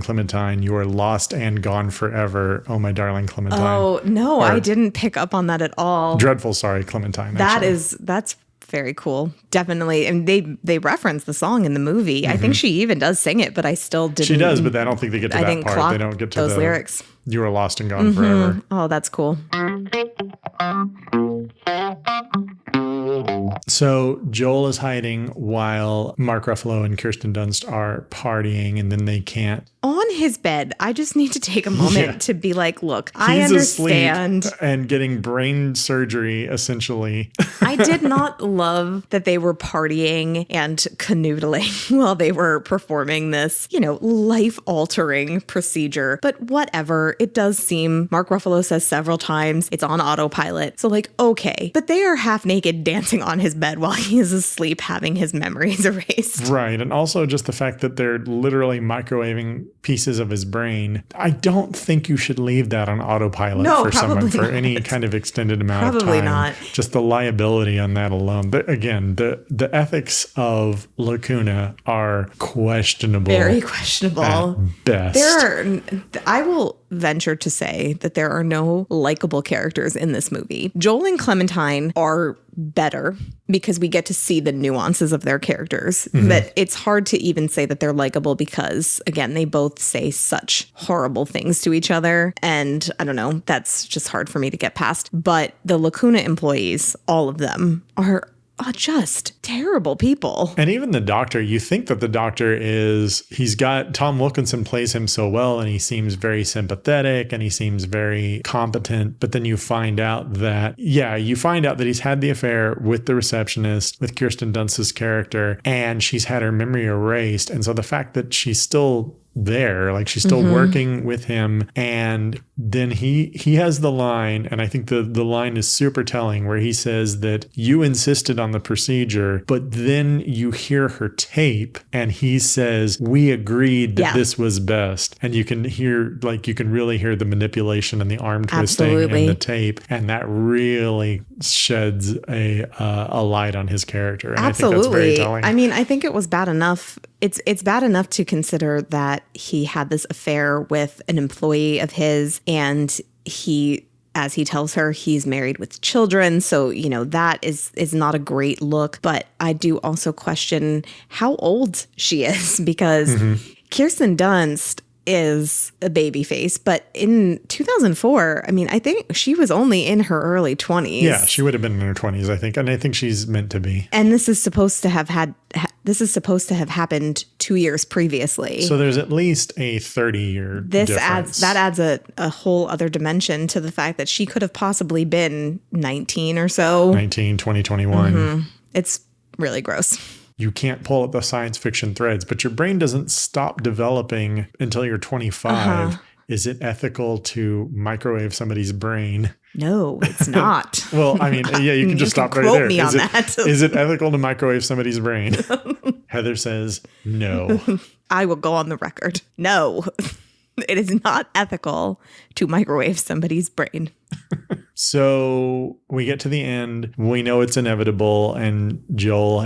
Clementine, you are lost and gone forever. Oh my darling Clementine. Oh, no, I didn't pick up on that at all. Dreadful, sorry, Clementine. That's very cool. Definitely. And they reference the song in the movie. I think she even does sing it, but I still didn't. She does, but I don't think they get to that part. They don't get to those lyrics. You were lost and gone forever. Oh, that's cool. So Joel is hiding while Mark Ruffalo and Kirsten Dunst are partying, and then they can't. On his bed, I just need to take a moment to be like, look, I He's understand. asleep and getting brain surgery, essentially. I did not love that they were partying and canoodling while they were performing this, life-altering procedure. But whatever, it does seem, Mark Ruffalo says several times, it's on autopilot. So okay. But they are half naked dancing on his bed while he is asleep having his memories erased. Right. And also just the fact that they're literally microwaving pieces of his brain. I don't think you should leave that on autopilot for someone for any kind of extended amount of time. Probably not. Just the liability on that alone. Again, the ethics of Lacuna are questionable. Very questionable. At best. I will venture to say that there are no likable characters in this movie. Joel and Clementine are better because we get to see the nuances of their characters. But it's hard to even say that they're likable because, again, they both say such horrible things to each other. And I don't know, that's just hard for me to get past. But the Lacuna employees, all of them, are just terrible people. And even the doctor, you think that the doctor he's got, Tom Wilkinson plays him so well and he seems very sympathetic and he seems very competent. But then you find out that he's had the affair with the receptionist, with Kirsten Dunst's character, and she's had her memory erased. And so the fact that she's still there, like she's still working with him, and then he has the line, and I think the line is super telling, where he says that you insisted on the procedure, but then you hear her tape and he says we agreed that this was best, and you can really hear the manipulation and the arm twisting in the tape, and that really sheds a light on his character, and I think that's very telling. I mean, I think it was bad enough. It's bad enough to consider that he had this affair with an employee of his, and he, as he tells her, he's married with children. So, that is not a great look. But I do also question how old she is, because Kirsten Dunst is a baby face, but in 2004, I mean, I think she was only in her early 20s. Yeah, she would have been in her 20s, I think, and I think she's meant to be. And this is supposed to have happened 2 years previously. So there's at least a 30-year difference. Adds a whole other dimension to the fact that she could have possibly been 19 or so. 19, 20, 21. It's really gross. You can't pull at the science fiction threads, but your brain doesn't stop developing until you're 25. Is it ethical to microwave somebody's brain? No, it's not. Well, I mean, you can just stop right quote there. Me on that. Is it ethical to microwave somebody's brain? Heather says no. I will go on the record. No, it is not ethical to microwave somebody's brain. So we get to the end. We know it's inevitable, and Joel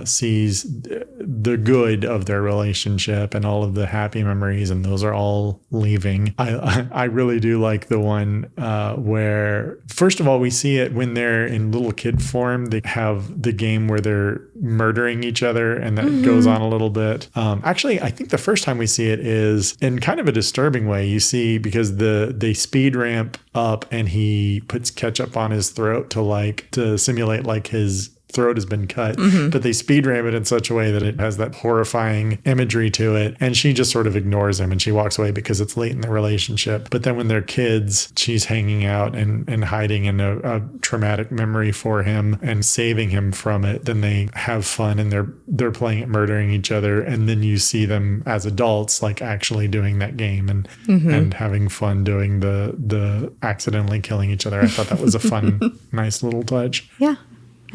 sees the good of their relationship and all of the happy memories, and those are all leaving. I really do like the one where, first of all, we see it when they're in little kid form. They have the game where they're murdering each other, and that goes on a little bit. Actually, I think the first time we see it is in kind of a disturbing way. You see, because they speed ramp up and he puts ketchup on his throat to simulate like his throat has been cut, but they speed ramp it in such a way that it has that horrifying imagery to it. And she just sort of ignores him and she walks away because it's late in the relationship. But then when they're kids, she's hanging out and hiding in a traumatic memory for him and saving him from it. Then they have fun and they're playing at murdering each other. And then you see them as adults, like actually doing that game and having fun doing the accidentally killing each other. I thought that was a fun, nice little touch. Yeah,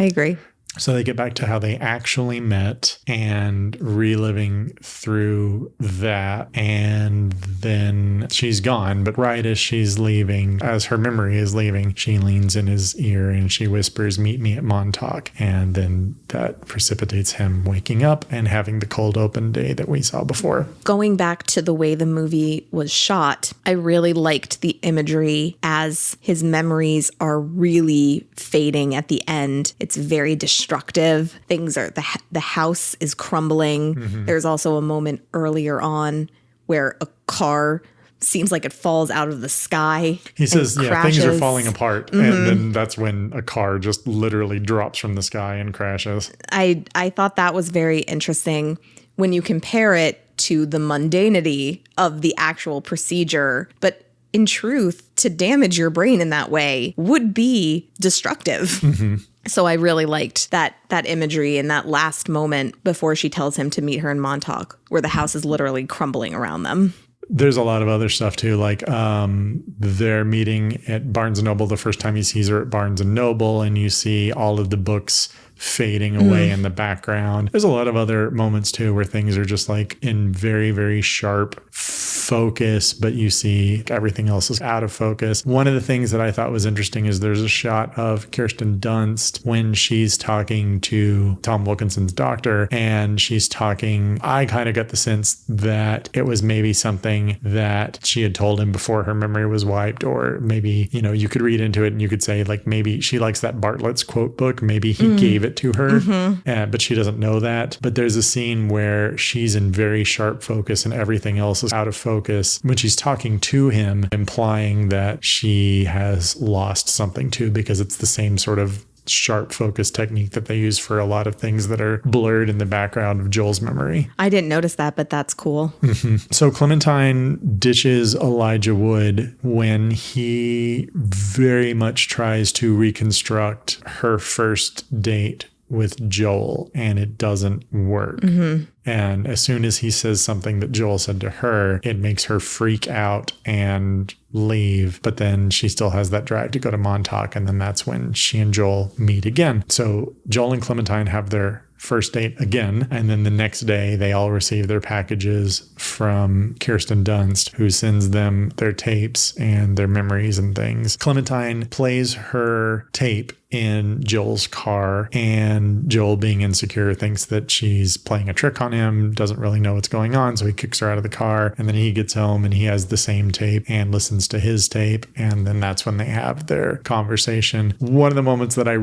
I agree. So they get back to how they actually met and reliving through that. And then she's gone. But right as she's leaving, as her memory is leaving, she leans in his ear and she whispers, "Meet me at Montauk." And then that precipitates him waking up and having the cold open day that we saw before. Going back to the way the movie was shot, I really liked the imagery as his memories are really fading at the end. It's very destructive. Things are, the house is crumbling. Mm-hmm. There's also a moment earlier on where a car seems like it falls out of the sky. He says, yeah, things are falling apart. Mm-hmm. And then that's when a car just literally drops from the sky and crashes. I thought that was very interesting when you compare it to the mundanity of the actual procedure. But in truth, to damage your brain in that way would be destructive. Mm-hmm. So I really liked that imagery in that last moment before she tells him to meet her in Montauk, where the house is literally crumbling around them. There's a lot of other stuff too, like they're meeting at Barnes & Noble the first time he sees her at Barnes & Noble, and you see all of the books fading away in the background. There's a lot of other moments too where things are just like in very, very sharp focus, but you see everything else is out of focus. One of the things that I thought was interesting is there's a shot of Kirsten Dunst when she's talking to Tom Wilkinson's doctor, and she's talking, I kind of got the sense that it was maybe something that she had told him before her memory was wiped, or maybe, you know, you could read into it and you could say like maybe she likes that Bartlett's quote book. Maybe he gave it to her, but she doesn't know that. But there's a scene where she's in very sharp focus and everything else is out of focus when she's talking to him, implying that she has lost something too, because it's the same sort of sharp focus technique that they use for a lot of things that are blurred in the background of Joel's memory. I didn't notice that, but that's cool. Mm-hmm. So Clementine ditches Elijah Wood when he very much tries to reconstruct her first date with Joel, and it doesn't work. Mm-hmm. And as soon as he says something that Joel said to her, it makes her freak out and leave. But then she still has that drive to go to Montauk, and then that's when she and Joel meet again. So Joel and Clementine have their first date again, and then the next day they all receive their packages from Kirsten Dunst, who sends them their tapes and their memories and things. Clementine plays her tape in Joel's car, and Joel, being insecure, thinks that she's playing a trick on him, doesn't really know what's going on, so he kicks her out of the car, and then he gets home and he has the same tape and listens to his tape, and then that's when they have their conversation. One of the moments that I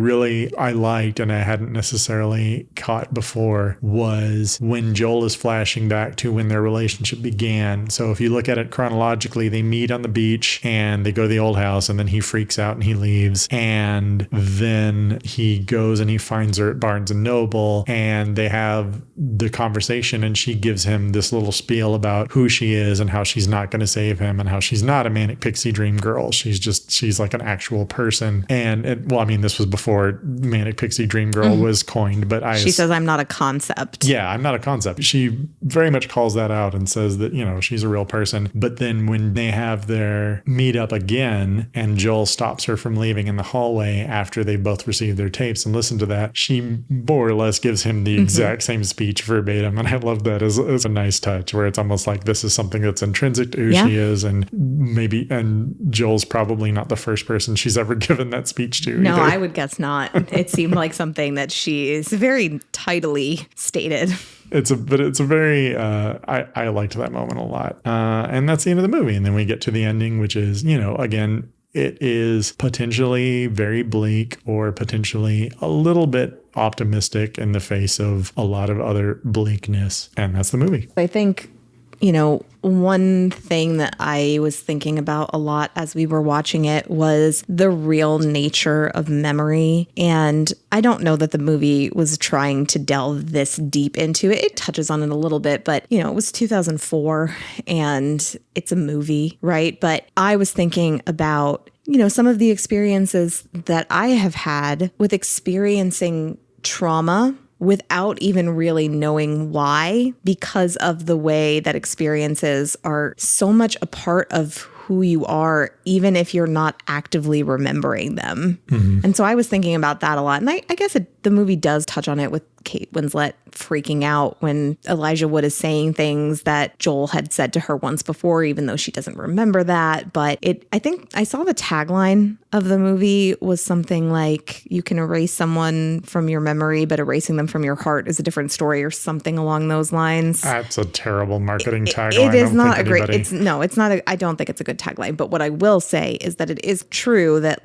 liked and I hadn't necessarily caught before was when Joel is flashing back to when their relationship began. So if you look at it chronologically, they meet on the beach and they go to the old house, and then he freaks out and he leaves, and then he goes and he finds her at Barnes & Noble, and they have the conversation, and she gives him this little spiel about who she is and how she's not going to save him and how she's not a manic pixie dream girl. She's like an actual person. And this was before manic pixie dream girl was coined, but she says, I'm not a concept. Yeah, I'm not a concept. She very much calls that out and says that, you know, she's a real person. But then when they have their meet up again and Joel stops her from leaving in the hallway after they both receive their tapes and listen to that, she more or less gives him the exact same speech verbatim. And I love that as a nice touch, where it's almost like this is something that's intrinsic to who she is, and Joel's probably not the first person she's ever given that speech to. No, either. I would guess not. It seemed like something that she is very tidily stated. It's a very, I liked that moment a lot. And that's the end of the movie. And then we get to the ending, which is, you know, again, it is potentially very bleak or potentially a little bit optimistic in the face of a lot of other bleakness. And that's the movie. I think, you know, one thing that I was thinking about a lot as we were watching it was the real nature of memory. And I don't know that the movie was trying to delve this deep into it. It touches on it a little bit, but, you know, it was 2004 and it's a movie, right? But I was thinking about, you know, some of the experiences that I have had with experiencing trauma without even really knowing why, because of the way that experiences are so much a part of who you are, even if you're not actively remembering them. Mm-hmm. And so I was thinking about that a lot. And I guess the movie does touch on it with Kate Winslet freaking out when Elijah Wood is saying things that Joel had said to her once before, even though she doesn't remember that. But I think I saw the tagline of the movie was something like, you can erase someone from your memory, but erasing them from your heart is a different story, or something along those lines. That's a terrible marketing tagline. It is not a great, it's not I don't think it's a good tagline. But what I will say is that it is true that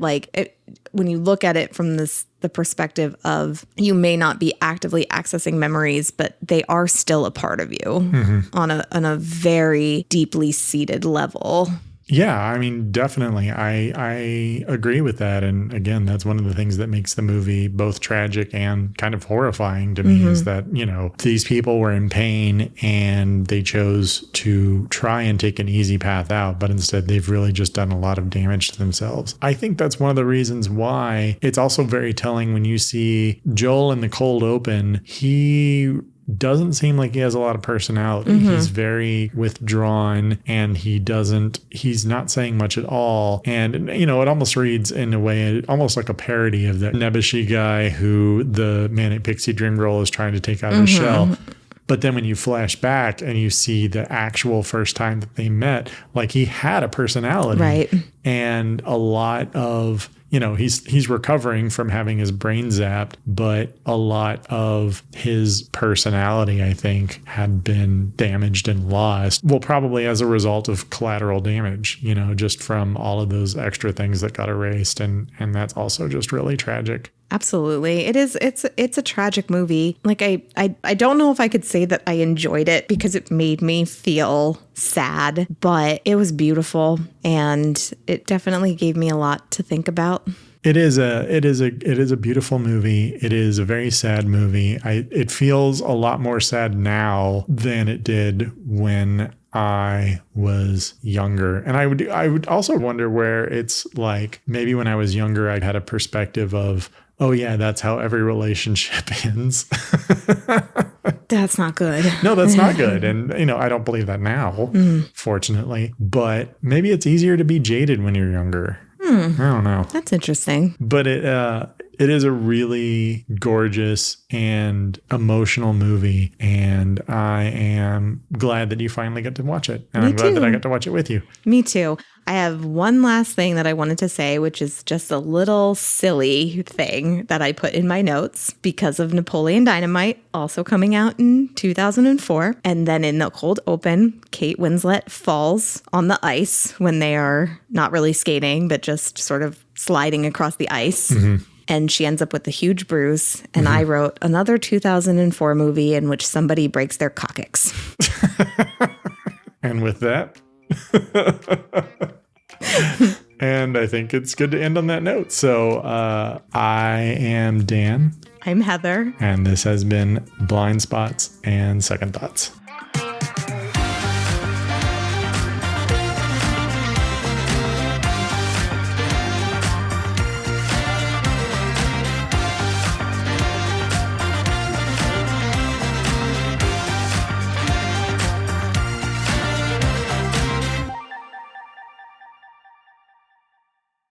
when you look at it from the perspective of, you may not be actively accessing memories, but they are still a part of you on a very deeply seated level. Yeah, I mean, definitely. I agree with that. And again, that's one of the things that makes the movie both tragic and kind of horrifying to me is that, these people were in pain and they chose to try and take an easy path out, but instead they've really just done a lot of damage to themselves. I think that's one of the reasons why it's also very telling when you see Joel in the cold open. He doesn't seem like he has a lot of personality. He's very withdrawn and he's not saying much at all. And, it almost reads in a way, almost like a parody of that nebbishy guy who the Manic Pixie Dream Girl is trying to take out of his shell. But then when you flash back and you see the actual first time that they met, like, he had a personality. Right. And a lot of, he's recovering from having his brain zapped, but a lot of his personality, I think, had been damaged and lost. Well, probably as a result of collateral damage, just from all of those extra things that got erased. And that's also just really tragic. Absolutely. It's a tragic movie. Like, I don't know if I could say that I enjoyed it because it made me feel sad, but it was beautiful and it definitely gave me a lot to think about. It is a beautiful movie. It is a very sad movie. It feels a lot more sad now than it did when I was younger. And I would also wonder where it's like, maybe when I was younger, I had a perspective of, oh yeah, that's how every relationship ends. That's not good. No, that's not good. And, I don't believe that now, fortunately. But maybe it's easier to be jaded when you're younger. I don't know. That's interesting. But it is a really gorgeous and emotional movie. And I am glad that you finally got to watch it. And I'm glad that I got to watch it with you. Me too. I have one last thing that I wanted to say, which is just a little silly thing that I put in my notes because of Napoleon Dynamite, also coming out in 2004. And then in the cold open, Kate Winslet falls on the ice when they are not really skating, but just sort of sliding across the ice. And she ends up with a huge bruise. And I wrote another 2004 movie in which somebody breaks their coccyx. And with that... And I think it's good to end on that note. So I am Dan. I'm Heather. And this has been Blind Spots and Second Thoughts.